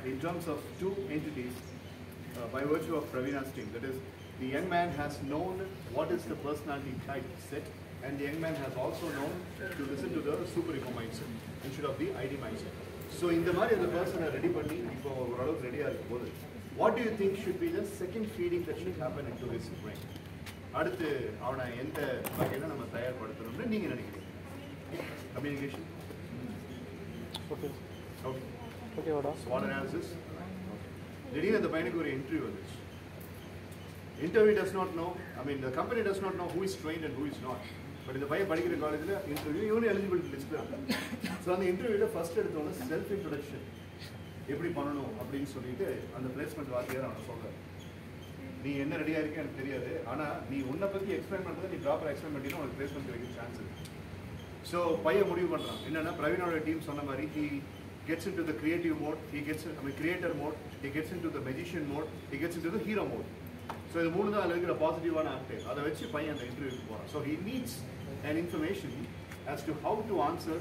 in terms of two entities by virtue of Praveena's team. That is, the young man has known what is the personality type set, and the young man has also known to listen to the super ego mindset instead of the ID mindset. So in the Mari, the person are ready panni, ready are both. What do you think should be the second feeding that should happen into his brain? அடுத்து அவனை எந்த வகையில நம்ம தயார்படுத்தணும்னு நீங்க நினைக்கிறீங்க? Communication. Okay. Okay. Okay, what else? SWOT analysis. திடீர்னு அந்த பையனுக்கு ஒரு இன்டர்வியூ வந்துச்சு. Interview does not know, the company does not know who is trained and who is not. But in the பையன் படிக்கிற காலேஜ்ல இன்டர்வியூ இவனே எலிஜிபிலிட்டி லிஸ்ட்ல இருக்கு. ஸோ அந்த இன்டர்வியூல ஃபர்ஸ்ட் எடுத்தோன்னே செல்ஃப் இன்ட்ரோடக்ஷன் எப்படி பண்ணணும் அப்படின்னு சொல்லிட்டு அந்த பிளேஸ்மெண்ட் வாத்தியார் அவனை சொல்றாரு. நீ என்ன ரெடியாக இருக்க எனக்கு தெரியாது, ஆனால் நீ உன்னை பற்றி எக்ஸ்பிளைன் பண்ணுறது நீ ப்ராப்பராக எக்ஸ்பிளைன் பண்ணினா உனக்கு பிளேஸ்மெண்ட் கிடைக்க சான்ஸ் இருக்கு. ஸோ பையன் முடிவு பண்ணுறான் என்னென்னா, பிரவீனோட டீம் சொன்ன மாதிரி he gets into the creative mode, creator mode, he gets into the magician mode, he gets into the hero mode. So இது மூணு தான் அதில் இருக்கிற பாசிட்டிவான ஆக்டர். அதை வச்சு பையன் அந்த இன்டர்வியூக்கு போகிறான். So he needs an information as to how to answer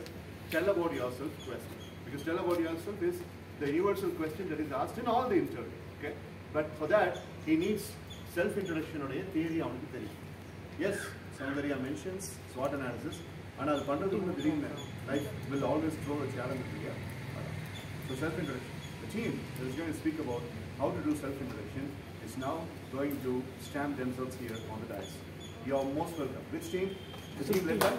tell about yourself question. Because tell about yourself is the universal question that is asked in all the interview. Okay? But for that, he needs self-introduction or a theory on the theory. Yes, Soundarya mentions SWOT analysis, and as Pandrathu dream life will always throw a challenge here. So self-introduction. The team that is going to speak about how to do self-introduction is now going to stamp themselves here on the dais. You are most welcome. Which team? The team led by?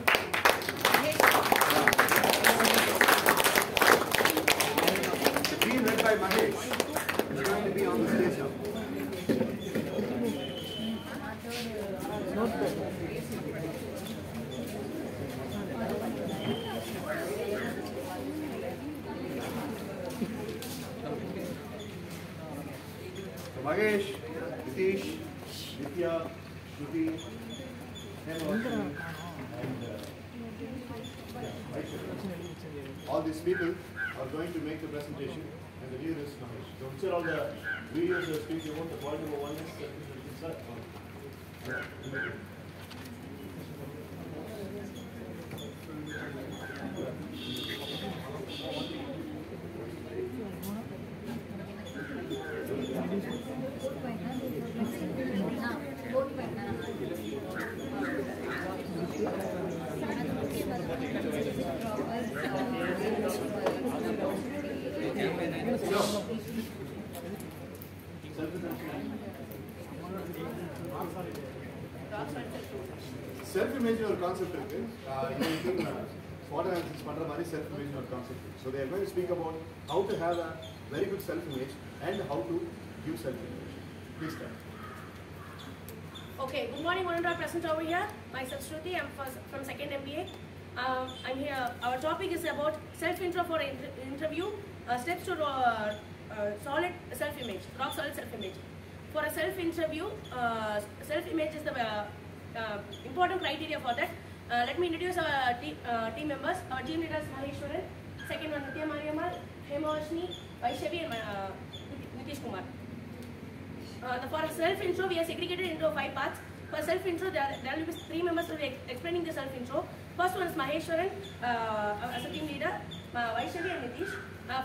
The team led by Mahesh is going to be on the stage now. So Mahesh, Nitish, Nitya, Shruti, and all these people are going to make the presentation, and the leader is Mahesh. So which are all the videos that are speaking about the point number one is self-image or concept SWOT analysis பண்ற மாதிரி self-image or concept. So they are going to speak about how to have a very good self-image and how to give self-image. Please start. Okay, good morning, one present over here. Myself Shruti, I'm from second MBA. I'm here. Our topic is about self-intro for interview, steps to solid self-image, rock solid self-image. For a self-interview, self-image is the important criteria for that. Let me introduce our team members. Our team leaders Maheshwaran, second one Nitya Mariammal, Hemavashni, Vaishnavi and Nitish Kumar. For a self-intro, we are segregated into 5 parts. For self-intro, there will be 3 members who will be explaining the self-intro. First one is Maheshwaran as a team leader, Vaishnavi and Nitish.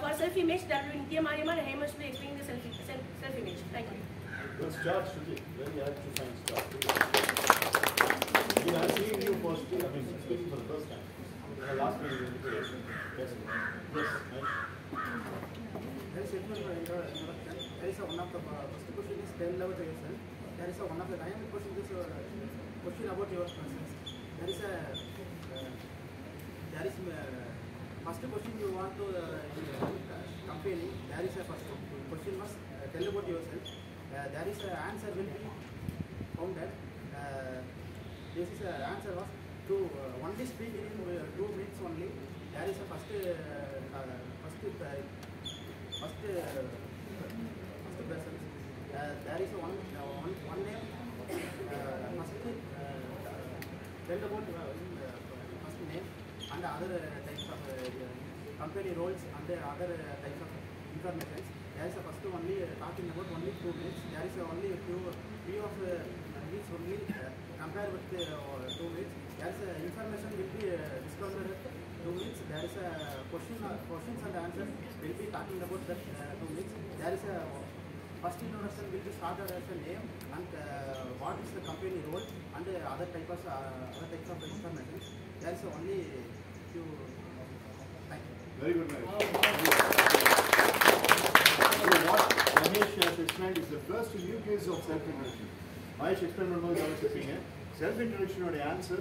For self-image, there will be Nitya Mariammal and Hemavashni explaining the self-image. Thank you. Good start, Shruti. Very hard to find start. We are seeing you for speaking for the first time. Last meeting in the yes. Yes. There is one of the first question is tell about yourself. There is one of the time question is question about your process. There is first question you want to company. There is a first question was tell about yourself. There is an answer will be found that this is answer was to only speak in 2 minutes only. There is a first person. There is one name. First tell about first name and other types of company roles and the other types of information. There is a first only talking about only 2 minutes. There is only few of minutes only compare with 2 minutes. There is information will be discounted 2 minutes. There is a questions and answers. We'll be talking about that 2 minutes. There is a first introduction will be started as a name and what is the company role and other types of information. There is only few. Thank you. Very good, Mahesh. So what Mahesh has explained is the first new case of self-introduction. Mahesh explained பண்ணும்போது கவனிச்சிருப்பீங்க self-introduction answer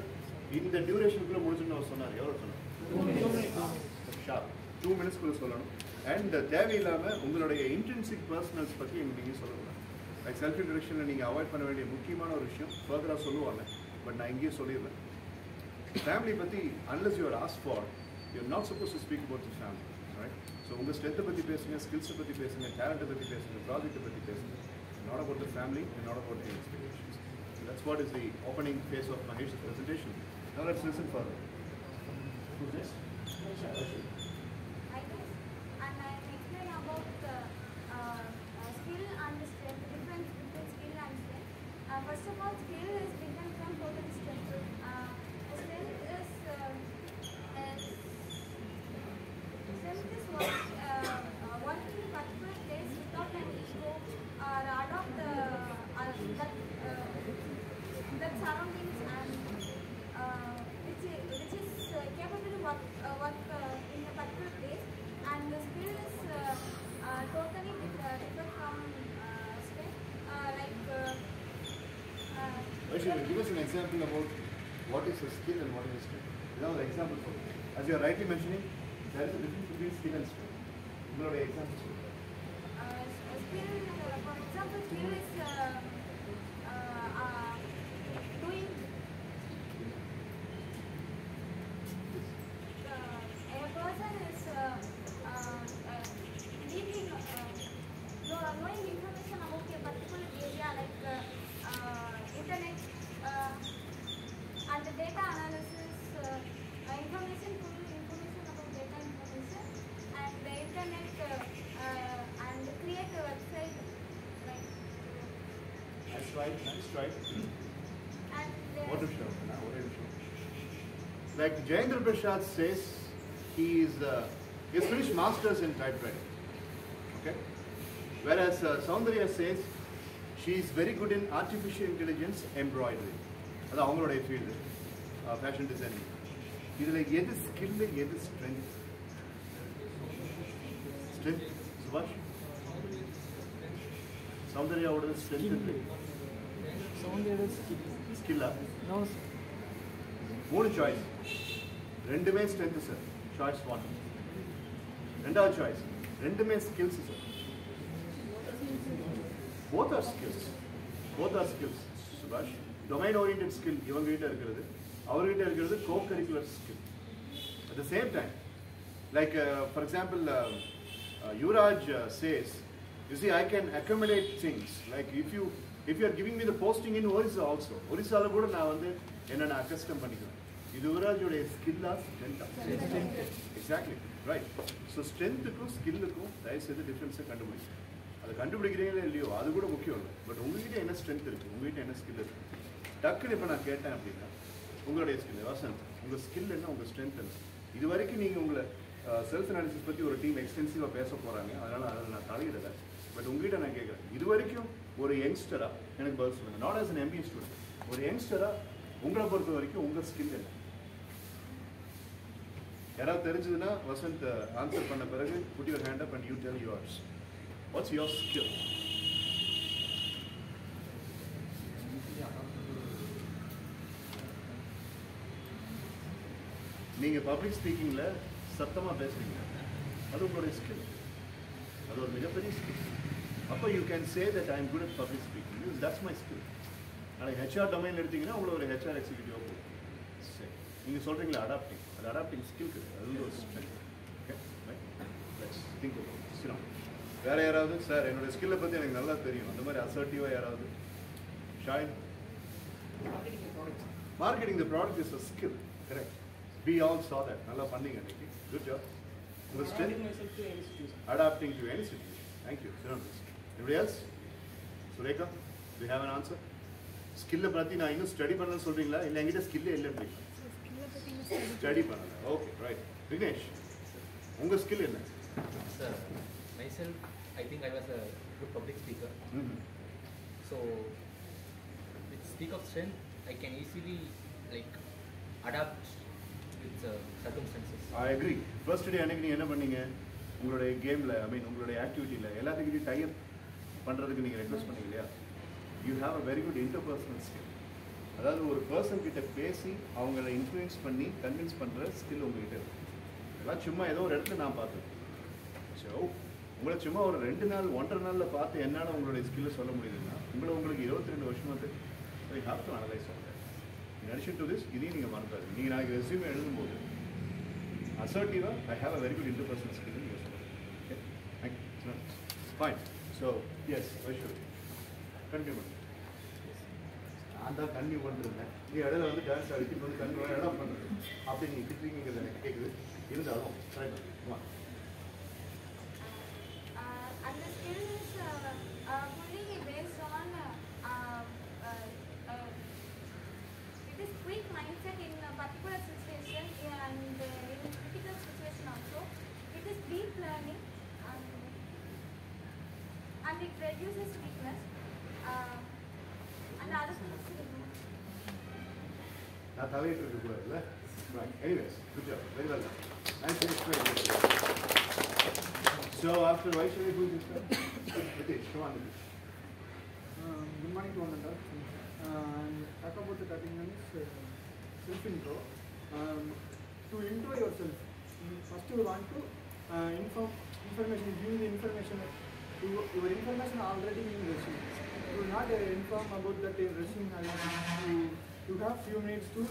இந்த டியூரேஷனுக்குள்ள முடிஞ்சுன்னு அவர் சொன்னார். எவ்வளோ சொன்னார்? 2 minutes சொல்லணும். And தேவையில்லாமல் உங்களுடைய intrinsic personals பற்றி நீங்கள் சொல்லக்கூடாது. லைக் செல்ஃப் இன்ட்ரடக்ஷனில் நீங்கள் அவாய்ட் பண்ண வேண்டிய முக்கியமான ஒரு விஷயம் ஃபர்தராக சொல்லுவாங்க, பட் நான் இங்கேயே சொல்லிடுறேன். ஃபேமிலி பற்றி unless you are ask for you are not suppose to speak about the family, right? So உங்கள் ஸ்ட்ரென்த்தை பற்றி பேசுங்க, ஸ்கில்ஸை பற்றி பேசுங்க, டேலண்ட்டை பற்றி பேசுங்க, ப்ராஜெக்ட்டை பற்றி பேசுங்க. Not about the family and not about the expectations. So that's what is the opening phase of Mahesh's presentation. Now let's listen further. Who's this? Hi guys, and I will explain about skill and strength, difference between skill and strength. First of all, skill is different from total strength. Strength is working in particular place without an ego or adopt that surroundings and which is capable to work in a particular place, and the skill is totally different from strength. Actually, give us an example about what is a skill and what is a strength. Now the example for you. As you are rightly mentioning, there is a difference between skill and strength. What are the examples? Skill, for example, skill is doing a person is deeply knowing information about a particular area like internet and the data analysis, information about data information and the internet and create a website like. Nice right. And What is show? Like Jayendra Prasad says, he's finished masters in typewriting. Okay. Whereas Soundarya says she is very good in artificial intelligence embroidery. That's அவங்களுடைய field, fashion designing. இதுல எது skill எது strength? Strength, Subhash? Soundaryaவோட strength skill. No. 3 choice. ரெண்டுமே strength sir. Choice 1. ரெண்டாவது choice. ரெண்டுமே skills sir. Both are skills. Subhash. Domain oriented skill இவங்க கிட்ட இருக்குது, அவர்கிட்ட இருக்கிறது co-curricular skill. At the same time, like for example, Yuvraj says, you see, I can accommodate things. Like if you are giving me the posting in Orissa also, Orissa கூட நான் வந்து என்ன நான் custom பண்ணிக்குவேன். இது யுவராஜோட ஸ்கில்லா ஸ்ட்ரென்த்தா? Exactly right. ஸோ ஸ்ட்ரென்த்துக்கும் ஸ்கில்லுக்கும் தயவு செய்து டிஃப்ரென்ஸை கண்டுபிடிக்கும். அதை கண்டுபிடிக்கிறீங்களோ இல்லையோ அது கூட முக்கியம் இல்லை. பட் உங்ககிட்ட என்ன ஸ்ட்ரென்த் இருக்குது, உங்ககிட்ட என்ன ஸ்கில் இருக்குது, டக்குன்னு இப்போ நான் கேட்டேன் அப்படின்னா உங்களுடைய ஸ்கில் வசந்த், உங்கள் ஸ்கில் என்ன, உங்கள் ஸ்ட்ரென்த் என்ன? இது வரைக்கும் நீங்கள் உங்களை செல்ஃப் அனாலிசிஸ் பற்றி ஒரு டீம் எக்ஸ்டென்சிவாக பேச போகிறாங்க, அதனால் அதில் நான் தலையிடலை. பட் உங்ககிட்ட நான் கேட்குறேன், இது வரைக்கும் ஒரு யங்ஸ்டராக எனக்கு பதில் சொல்லுங்கள். Not as an MBA student, ஒரு யங்ஸ்டராக உங்களை பொறுத்த வரைக்கும் உங்கள் ஸ்கில் என்ன? யாராவது தெரிஞ்சதுன்னா வசந்த் ஆன்சர் பண்ண பிறகு put your hand up and you tell yours. What's your skill? நீங்க பப்ளிக் ஸ்பீக்கிங்ல சத்தமா பேசுறீங்க, அது உங்களுடைய ஸ்கில், அது ஒரு மிகப்பெரிய ஸ்கில். அப்போ you can say that I am good at public speaking, that's my skill. நாளைக்கு HR டொமைன் எடுத்தீங்கன்னா உங்களை ஒரு HR எக்ஸிக்யூட்டிவ் போகும். சரி, நீங்க சொல்றீங்களா அடாப்டிங், அது அடாப்டிங் ஸ்கில் இருக்குது, அது ஒரு strength. Okay, let's think about it. சினம் வேற யாராவது? சார் என்னோட ஸ்கில்லை பற்றி எனக்கு நல்லா தெரியும், அந்த மாதிரி அசர்ட்டிவாக யாராவது? Shaheen, marketing the product is a skill, correct. We all saw that. நல்லா பண்ணீங்க இன்னைக்கு. Good job. Your strength? Adapting to any situation. Thank you. Anybody else? Sureka, do you have an answer? Skill பத்தி நான் இன்னும் ஸ்டடி பண்ண சொல்றீங்களா இல்ல என்கிட்ட ஸ்கில்லே இல்ல அப்படிங்களா? ஸ்கில்லை பற்றி ஸ்டடி பண்ணல. Okay, right. விக்னேஷ், உங்க ஸ்கில் என்ன? Sir, myself, I think I was a good public speaker. So, with speak of strength, I can easily like adapt with circumstances. I agree. First day அன்னைக்கு நீங்க என்ன பண்ணீங்க? உங்களுடைய கேம்ல, உங்களுடைய ஆக்டிவிட்டில எல்லாத்துக்கிட்டையும் டை அப் பண்றதுக்கு நீங்க ரெக்வெஸ்ட் பண்ணீங்க இல்லையா? You have a very good interpersonal skill. அதாவது ஒரு பர்சன் கிட்ட பேசி அவங்கள இன்ஃப்ளூயன்ஸ் பண்ணி கன்வின்ஸ் பண்ற ஸ்கில் உங்ககிட்ட இருக்கு. அதெல்லாம் சும்மா ஏதோ ஒரு இடத்துல நான் பார்த்தேன். ஸோ உங்களை சும்மா ஒரு 2 நாள் 1.5 நாளில் பார்த்து என்னால் உங்களுடைய ஸ்கில்லை சொல்ல முடியுதுன்னா உங்களுக்கு 22 வருஷமாக தெரியும். So you have to analyse on that. In addition to this, இதையும் நீங்கள் மறந்துடாது. நீங்கள் நாளைக்கு ரெஸ்யூமே எழுதும்போது அசர்ட்டிவாக I have a very good interpersonal skill நீங்கள் சொல்லுங்கள். Okay, thank you. Fine. So yes, ஐஷூர் கண்டினியூ பண்ணுங்க. நான் தான் கன்னியூ பண்ணிருந்தேன். நீ இடையில வந்து டான்ஸ் அடிச்சு வந்து கன்னியூ இடம் பண்ணுறது அப்படி நீங்கள் திட்டுறீங்கிறது எனக்கு கேட்குது. இருந்தாலும் ட்ரை பண்ணுங்க. And the skill is fully based on it is quick mindset in a particular situation and in critical situation also. It is deep learning and it reduces weakness and other things. நான் தலையிட்டு இருக்கக்கூடாதுல்ல. Right. Anyways, good job. Very well done. Nice to explain. So after Vaishali, who is this guy? Ritesh, come on. Good morning to one and all. Talk about the 30 minutes self-intro. To intro yourself, first you want to information, give the information. Your information already in resume. You will not inform about that resume. You have few minutes to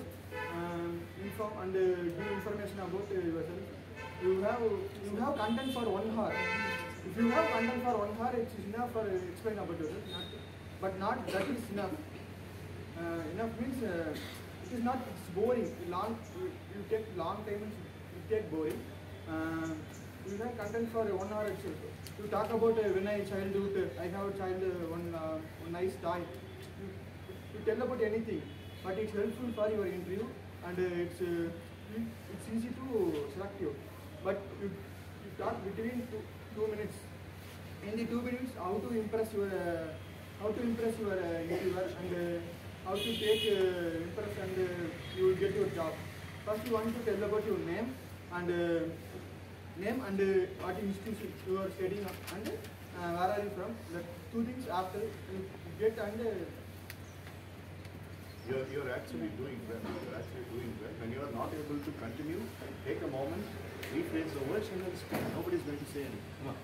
inform and give information about yourself. You have content for 1 hour. If you have content for 1 hour, it is enough for explain about yourself. But not that is enough. Enough means it is not. It's boring. You take long time. You take boring. You have content for 1 hour itself. You talk about when I childhood. I have a child one nice toy. You tell about anything, but it's helpful for your interview and it's easy to select you. But you talk between 2 minutes. In the 2 minutes, how to impress your interviewer and how to take impress and you will get your job. First, you want to tell about your name and what institution you are studying and where are you from. The 2 things after you get and. You're actually doing well. When you are not able to continue, take a moment, rephrase the words and then speak. Nobody's going to say anything. Come on.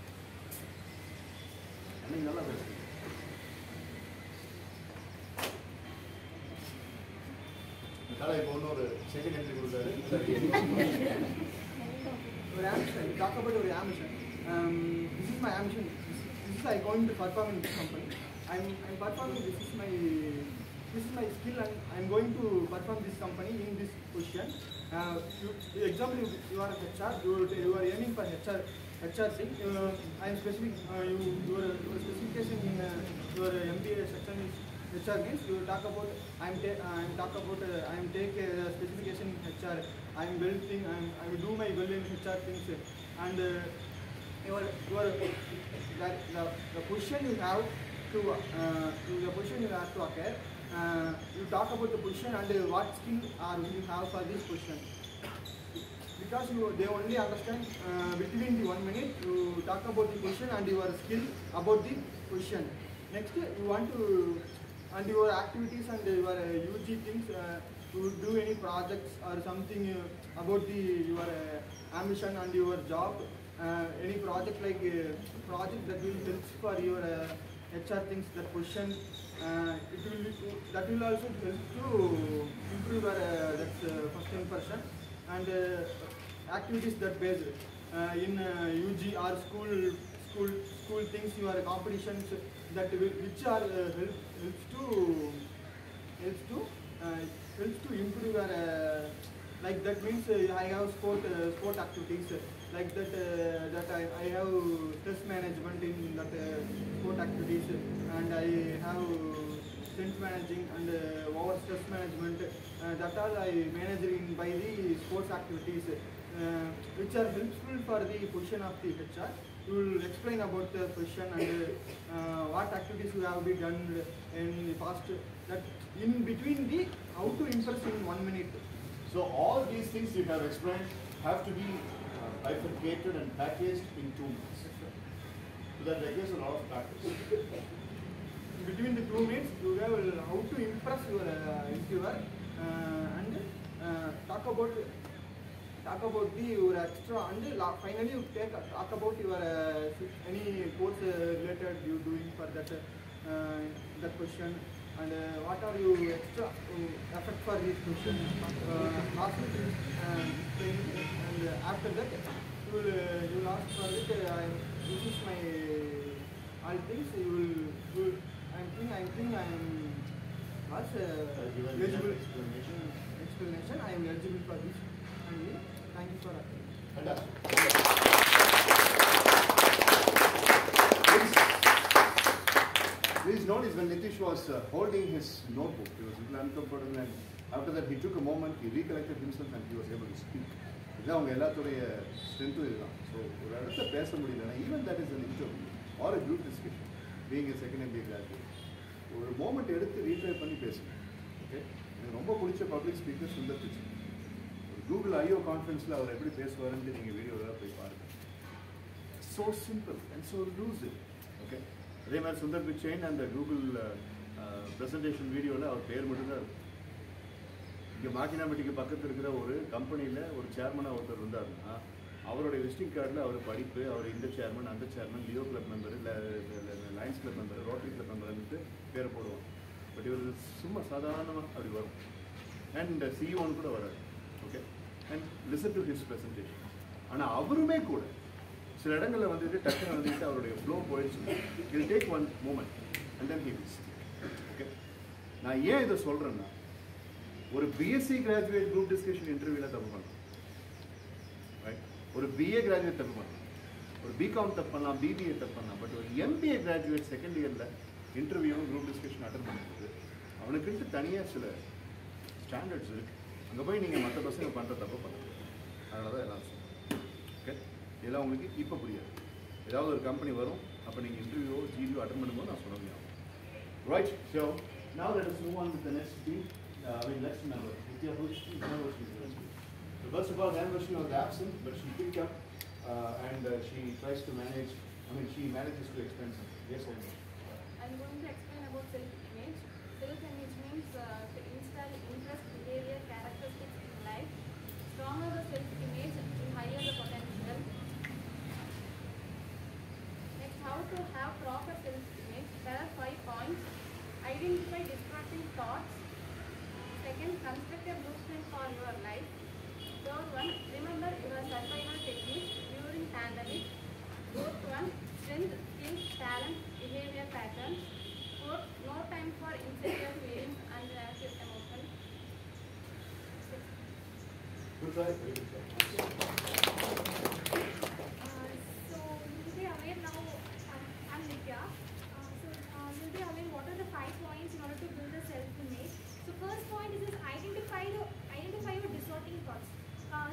I mean, nalla பேசுங்க. தலை இப்போ இன்னொரு second entry கொடுத்தாரு. Your ambition. You talk about your ambition. This is my ambition. This is I going to perform in this company. I'm performing. This is my skill and I'm going to perform this company in this position. Example, you are a HR, you are aiming for HR thing. I am specific, your specification in your MBA section is HR means you talk about, I am take specification in HR, I am building, I will do my well in HR things and the position you have to, acquire. You talk about the position and what skill you have for this position. Because they only understand between the 1 minute, you talk about the position and your skill about the position. Next, you want to, and your activities and your UG things, to do any projects or something about your ambition and your job, any project like project that will help for your HR things, that position. That will also help to improve your first impression and activities that based in UG or school things, your competitions that which are helps to improve your like that means I have sport activities like that I have stress management in that sport activities and I have strength managing and over stress management. That all I manage in by the sports activities, which are helpful for the position of the HR. You will explain about the position and what activities you have been done in the past. That in between the how to impress in 1 minute. So all these things you have explained have to be bifurcated and packaged in 2 minutes. So that requires a lot of practice. Between the 2 minutes, you have how to impress your interviewer and talk about the your extra, and finally you talk about your any course related you doing for that question, and what are you extra effect for this question. Last and after that you will ask for it. This is my all things. You will I think I am what's eligible explanation. I am eligible for this. And thank you for attending. Please notice when Nitish was holding his notebook, he was a little uncomfortable, and after that he took a moment, he recollected himself and he was able to speak. இதுதான் அவங்க எல்லாத்துடைய ஸ்ட்ரென்த்தும் இதுதான். So ஒரு இடத்த பேச முடியலன்னா even that is an interview R a group discussion, being a second MBA graduate, ஒரு moment எடுத்து retry பண்ணி பேசுங்க. ஓகே, எனக்கு ரொம்ப பிடிச்ச பப்ளிக் ஸ்பீக்கர் சுந்தர் பிச்சை. ஒரு கூகுள் ஐஓ கான்ஃபரன்ஸில் அவர் எப்படி பேசுவாருன்னு நீங்கள் வீடியோவில் போய் பாருங்கள். So simple and so lucid. Okay, அதே மாதிரி சுந்தர் பிச்சைன்னு அந்த கூகுள் ப்ரெசன்டேஷன் வீடியோவில் அவர் பேர் மட்டும்தான் இருக்கும். இங்கே மாக்கினாம்பட்டிக்கு பக்கத்தில் இருக்கிற ஒரு கம்பெனியில் ஒரு சேர்மனாக ஒருத்தர் இருந்தாருன்னா அவருடைய விசிட்டிங் கார்டில் அவர் படிப்பு, அவர் இந்த சேர்மன் அந்த சேர்மன், லியோ கிளப் மெம்பர், இல்லை Lions Club member, Rotary Club மெம்பர்ன்ட்டு பேரை போடுவோம். பட் இவர் சும்மா சாதாரணமாக அப்படி வரும். அண்ட் சிஇஓன்னு கூட வராது. Okay, and listen to his presentation. ஆனால் அவருமே கூட சில இடங்களில் வந்துட்டு டக்குன்னு வந்துட்டு அவருடைய ஃப்ளோ போயிடுச்சு. I'll take one moment and then he will speak. Okay, நான் ஏன் இதை சொல்கிறேன்னா, ஒரு பிஎஸ்சி கிராஜுவேட் குரூப் டிஸ்கஷன் இன்டர்வியூவில் தப்பு பண்ணலாம், ரைட்? ஒரு பிஏ கிராஜுவேட் தப்பு பண்ணலாம், ஒரு பிகாம் தப்பு பண்ணலாம், பிபிஏ தப்பு பண்ணலாம். பட் ஒரு MBA கிராஜுவேட் செகண்ட் இயரில் இன்டர்வியூவும் குரூப் டிஸ்கஷன் அட்டன் பண்ணும்போது அவனுக்குன்ட்டு தனியாக சில ஸ்டாண்டர்ட்ஸ் இருக்குது. அங்கே போய் நீங்கள் மற்ற பசங்க பண்ணுற தப்பு பண்ண முடியாது. அதனால தான் எல்லாம் சொல்லுங்கள். ஓகே, இதெல்லாம் உங்களுக்கு இப்போ புரியாது. ஏதாவது ஒரு கம்பெனி வரும், அப்போ நீங்கள் இன்டர்வியூவோ ஜிடியோ அட்டன் பண்ணும்போது நான் சொல்ல முடியும். Right, so now let us move on to the next team. Next member, Nitya, who is so first of all, Anne-Varshney was absent, but she picked up and she tries to manage. She manages to explain something. Yes, Anne-Varshney. I'm going to explain about self-image. Self-image means to instill interest, behavior, characteristics in life. Stronger the self-image, the higher the potential. Next, how to have proper self-image. There are 5 points. Identify distracting thoughts. Second, construct a blueprint for your life. Third one, remember your survival techniques during pandemic. Fourth one, strength, skills, talent, behavior patterns. Fourth, no time for insecure feelings and reactive emotions. Good try. Very good try. So you'll be aware now. I'm Nitya. You'll be aware what are the 5 points in order to build a self-image. So first point is identify your distorting thoughts.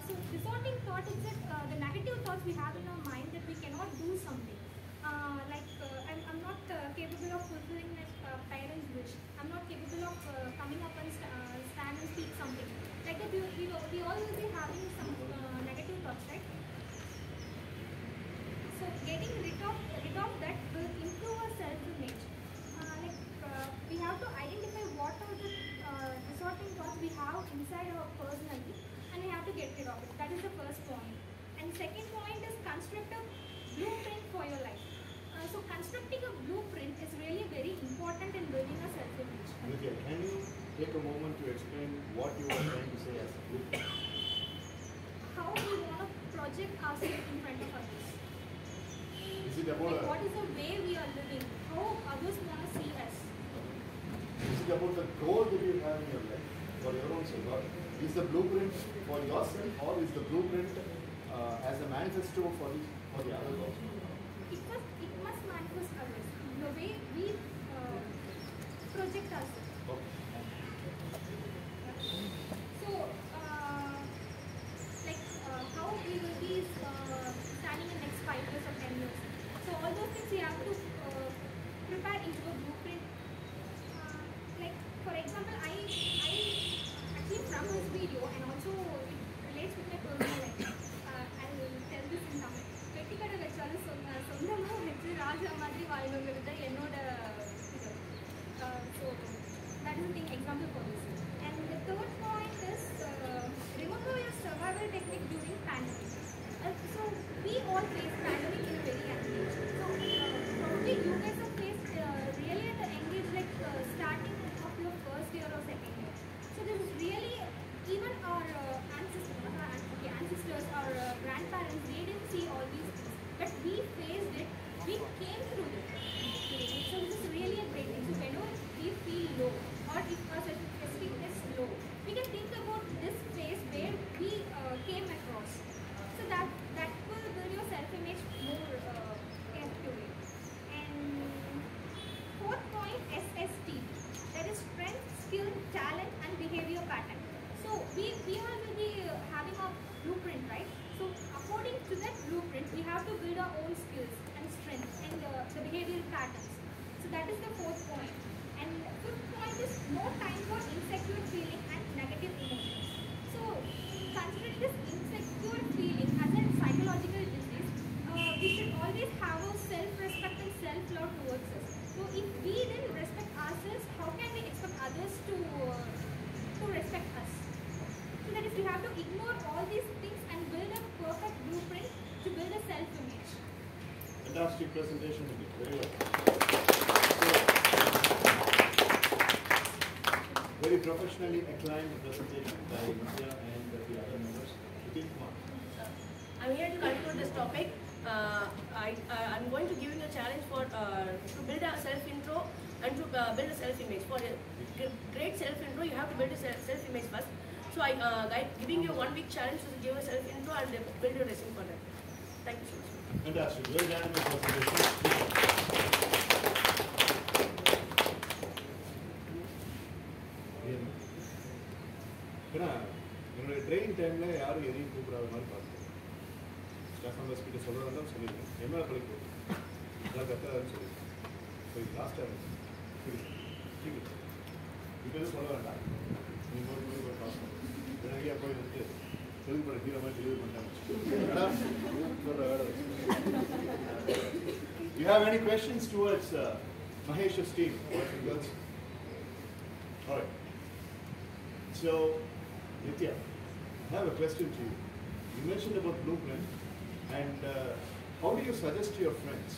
So distorting thought is that the negative thoughts we have in our mind that we cannot do something. I'm not capable of fulfilling my parents' wish. I'm not capable of coming up and stand and speak something. Like that, we all will be having some negative thoughts, right? So getting rid of that will improve our self-image. We have to identify what are the distorting thoughts we have inside our personality, and we have to get rid of it. That is the first point. And second point is construct a blueprint for your life. So constructing a blueprint is really very important in building a self-image. Nitya, can you take a moment to explain what you are trying to say as a group? How we want to project ourselves in front of others. Is it about Like what is the way we are living? How others want to see us? Is it about the goal that you have in your life for your own self? Or is the blueprint for yourself, or is the blueprint as a manifesto for the others also? It must manifest others. The way we project ourselves. ராஜா மாதிரி வாழ்வங்கிறது தான் என்னோட இது. So that is the thing, example for this. And the third point is remember your survival technique during pandemic. So we all face pandemic in a very young age. So probably you guys have faced really at the young age, like starting of your first year or second year. So this is really, even our ancestors, our grandparents, they didn't see all these things, but we faced it. We came through it. So this is really a great thing. So whenever we feel low, or if our self-esteem is low, we can think about this phase where we came across. So that will build your self-image more effectively. And fourth point, SST, that is strength, skill, talent, and behavior pattern. So we all will be having a blueprint, right? So according to that blueprint, we have to build our own skills and strengths and the behavioral patterns. So that is the fourth point. And fifth point is no time for insecure feeling and negative emotions. So considering this insecure feeling as a psychological disease, we should always have a self-respect and self-love towards us. So if we didn't respect ourselves, how can we expect others to respect us? So that is, we have to ignore all these things and build a perfect blueprint to build a self-image. Fantastic presentation, very well. Very professionally acclaimed presentation by India and the other members. I'm here to conclude this topic. I'm going to give you a challenge for to build a self-intro and to build a self-image. For a great self-intro, you have to build a self-image first. So I'm giving you 1 week challenge to give a self-intro and build your resume for that. Thank you so much. Fantastic. Well done with presentation. ஏன்னா என்னுடைய train டைமில் யாரும் எதையும் கூப்பிடாத மாதிரி பார்த்துக்கோங்க. Staff members கிட்ட சொல்கிறதா சொல்லியிருக்கேன். என்ன படிக்க போகுது எல்லாம் கற்றுறாருன்னு சொல்லியிருக்கேன். ஸோ இது லாஸ்ட்டாக இருக்கு. சரி இப்போ எதுவும் சொல்ல வேண்டாம். நீங்கள் போய் பாஸ் பண்ணுங்க. நிறையா போய் வந்து தெலுங்கு படம் ஹீரோ மாதிரி டெலிவரி பண்ணிட்டாங்க. சொல்கிற வேலை. You have any questions towards Mahesh's team, boys and girls? All right. So, Nitya, I have a question to you. You mentioned about blueprint, and how do you suggest to your friends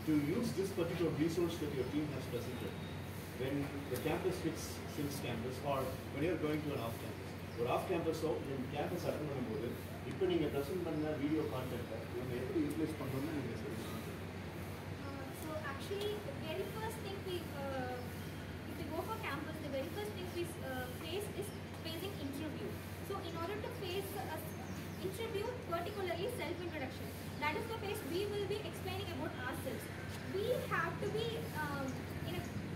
to use this particular resource that your team has presented when the campus hits SIIMS campus, or when you are going to an off-campus? Or off-campus, so when campus attend பண்ணும்போது இப்போ நீங்கள் present பண்ண video கான்டென்ட்டை இவங்க எப்படி utilise பண்ணுறோம்னு நீங்கள் சொல்லுங்கள். So actually, the very first thing if we go for campus, the very first thing we face is facing interview. So in order to face interview, particularly self-introduction, that is the phase we will be explaining about ourselves. We have to be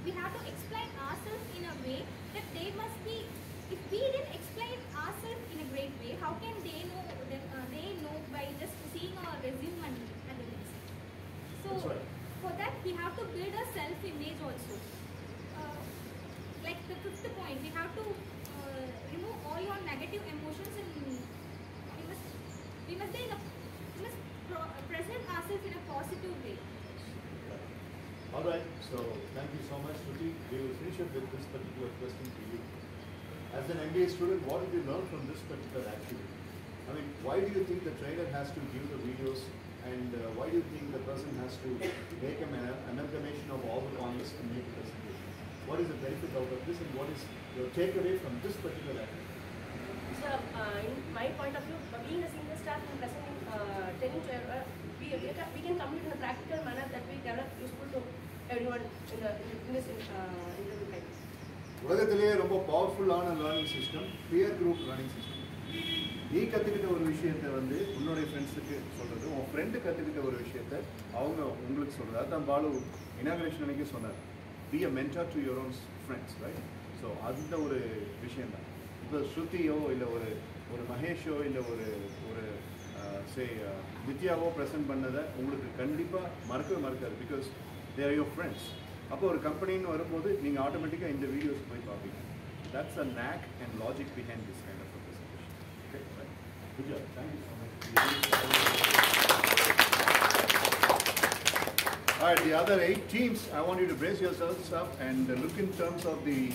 we have to explain ourselves in a way that they must be. If we didn't explain ourselves in a great way, how can they know? They know by just seeing our resume and other things. So for that, we have to build a self-image also. Like the fifth point, we have to remove all your negative emotions, and we must present ourselves in a positive way. All right. So thank you so much, Shruti. We will finish up with this particular question to you. As an MBA student, what did you learn from this particular activity? I mean, why do you think the trainer has to give the videos, and why do you think the person has to make an amalgamation of all the points and make a presentation? What is the benefit out of this, and what is your takeaway from this particular activity? So, in my point of view, being a single staff and presenting, telling to we can complete in a practical manner that we develop useful to everyone in this interview time. உலகத்திலேயே ரொம்ப பவர்ஃபுல்லான learning system pier group learning system. நீ கற்றுக்கிட்ட ஒரு விஷயத்தை வந்து உன்னுடைய ஃப்ரெண்ட்ஸுக்கு சொல்கிறது, உன் ஃப்ரெண்டு கற்றுக்கிட்ட ஒரு விஷயத்தை அவங்க உங்களுக்கு சொல்கிறது. அதுதான் பாலு இனாகரேஷன் அன்னைக்கு சொன்னார், be a mentor to your own friends, right? So அந்த ஒரு விஷயந்தான். இப்போ ஸ்ருதியோ இல்லை ஒரு மகேஷோ இல்லை ஒரு நித்யாவோ ப்ரெசென்ட் பண்ணதை உங்களுக்கு கண்டிப்பாக மறக்காது. Because they are your friends. அப்போ ஒரு கம்பெனின்னு வரும்போது நீங்கள் ஆட்டோமேட்டிக்காக இந்த வீடியோஸ் போய் பார்ப்பீங்க. That's a knack and logic behind this kind of a presentation. Okay, right. Good job. Thank you so much. All right, the other 8 teams, I want you to brace yourselves up and look in terms of the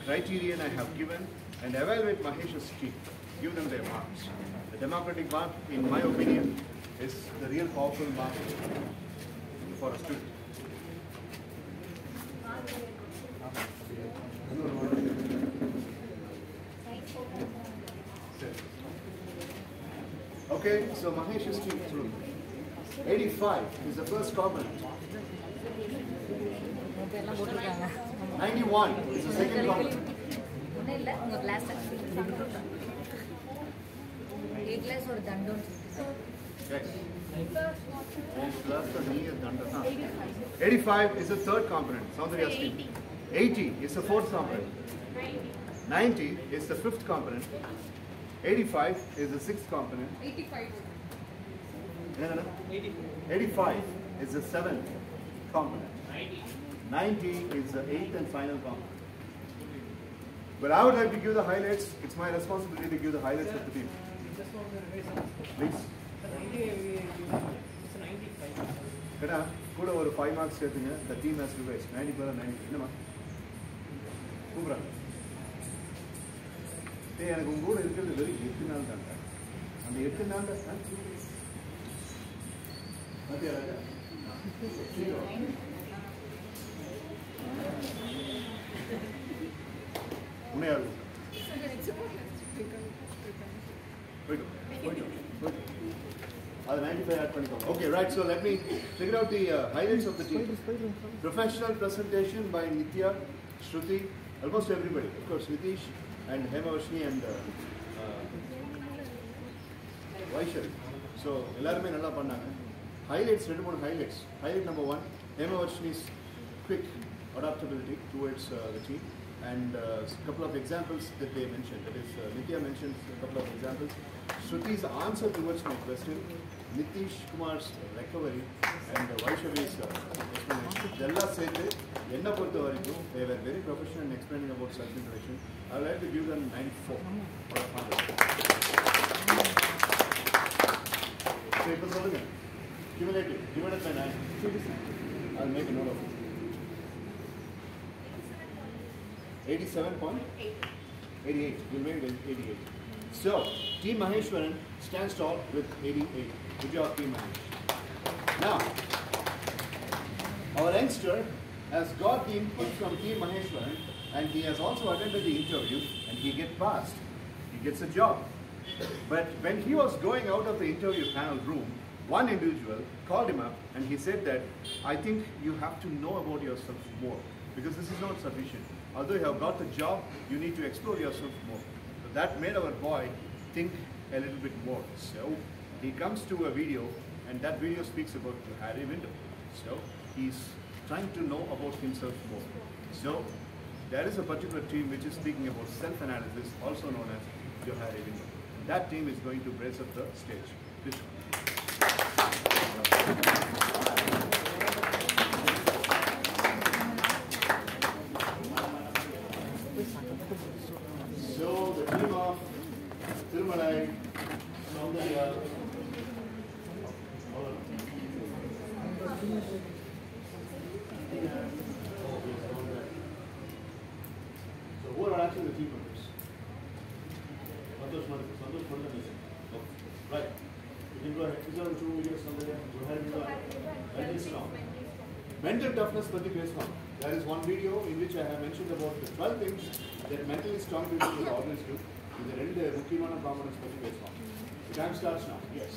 criterion I have given and evaluate Mahesh's team. Give them their marks. The democratic mark, in my opinion, is the real powerful mark for a student. Okay, so Mahesh's team through. 85 is the first component. 91 is the second component. Yes. 85 is the third component. Soundariya's team. 80 is the fourth component. 90 is the fifth component. 85 is the sixth component. 85. No. 85 is the seventh component. 90 is the eighth and final component. But I would like to give the highlights. It's my responsibility to give the highlights of the team. Please. Kada, kuda oru 5 marks settinga. The team has revised 90 per 90. Enna? Kubra. Hey, எனக்கு உங்க கூட இருக்கிறது வெறும் 8 நாள் தான். அந்த 8 நாள்ல பாத்தியா ராஜா? உன்னையா? Wait. I'll 95 add 25. Okay, right. So let me figure out the highlights of the team. Professional presentation by Nitya, Shruti, almost everybody. Of course, Nitish and Hemavashni and Vaishali. So, எல்லாருமே நல்லா பண்ணாங்க. Highlights, ரெண்டு மூணு highlights. Highlight number 1, Hemavashni's quick adaptability towards the team. And a couple of examples that they mentioned. That is, Nitya mentioned a couple of examples. Shruti's answer towards my question, Nitish Kumar's recovery, and Vaishali's explanation. Della said that Yenna Portha Varaikum, they were very professional in explaining about self-introduction. I would like to give them 94 for a 100. So, it was cumulative, divided by 9. I'll make a note of it. 87.88. We'll make it 88. So, Team Maheshwaran stands tall with 88. Good job, Team Mahesh. Now, our youngster has got the input from Team Maheshwaran and he has also attended the interview and he passed. He gets a job. But when he was going out of the interview panel room, one individual called him up and he said that, I think you have to know about yourself more because this is not sufficient. Although you have got the job, you need to explore yourself more. So that made our boy think a little bit more. So he comes to a video and that video speaks about Johari Window. So he's trying to know about himself more. So there is a particular team which is speaking about self-analysis, also known as Johari Window. That team is going to brace up the stage. Please. So the team of Thirumalai, Soundariya, so who are actually the team members? Santosh Mandal. Right. You can go ahead. These are the 2 videos. Mental toughness for the base one. There is one video in which I have mentioned about the 12 things that mentally strong people should always do. The Mukkimana components for the base one. The time starts now. Yes.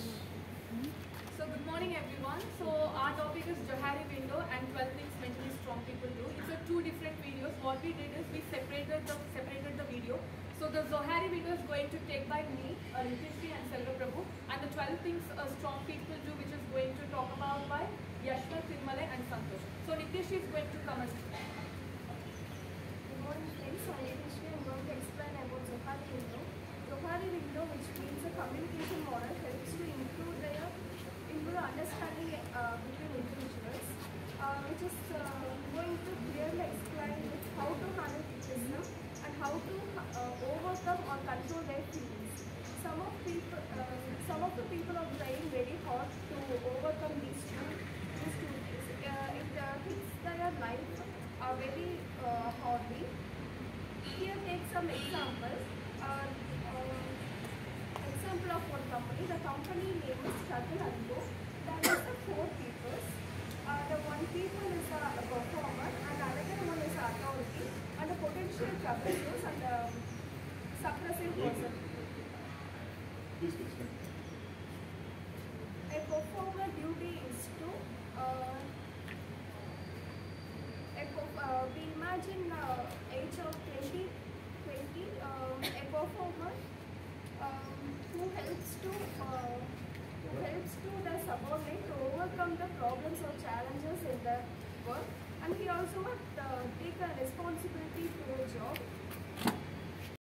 So good morning everyone. So our topic is Johari Window and 12 things mentally strong people do. It's a 2 different videos. What we did is we separated the video. So the Johari Window is going to take by me, Nitish and Selva Prabhu, and the 12 things strong people do, which is going to talk about by Yashwant, Thirumalai and Santosh. So Nitish is going to come as Good morning friends, so I'm going to explain about Johari Window. Johari Window, which means a communication model, helps to improve understanding between individuals, which is going to clearly explain how to handle criticism and how to overcome or control their feelings. Some of the people are trying very hard to overcome these two things. very hardly. Here take some examples. Example of one company. The company name is Struggle and Go. There is the 4 people. The one people is a performer and another one is an authority and a potential troubleshooters and a suppressive person. Please explain. A performer duty is to we imagine age of 20, a performer who helps to the subordinate to overcome the problems or challenges in the work, and he also take a responsibility to a job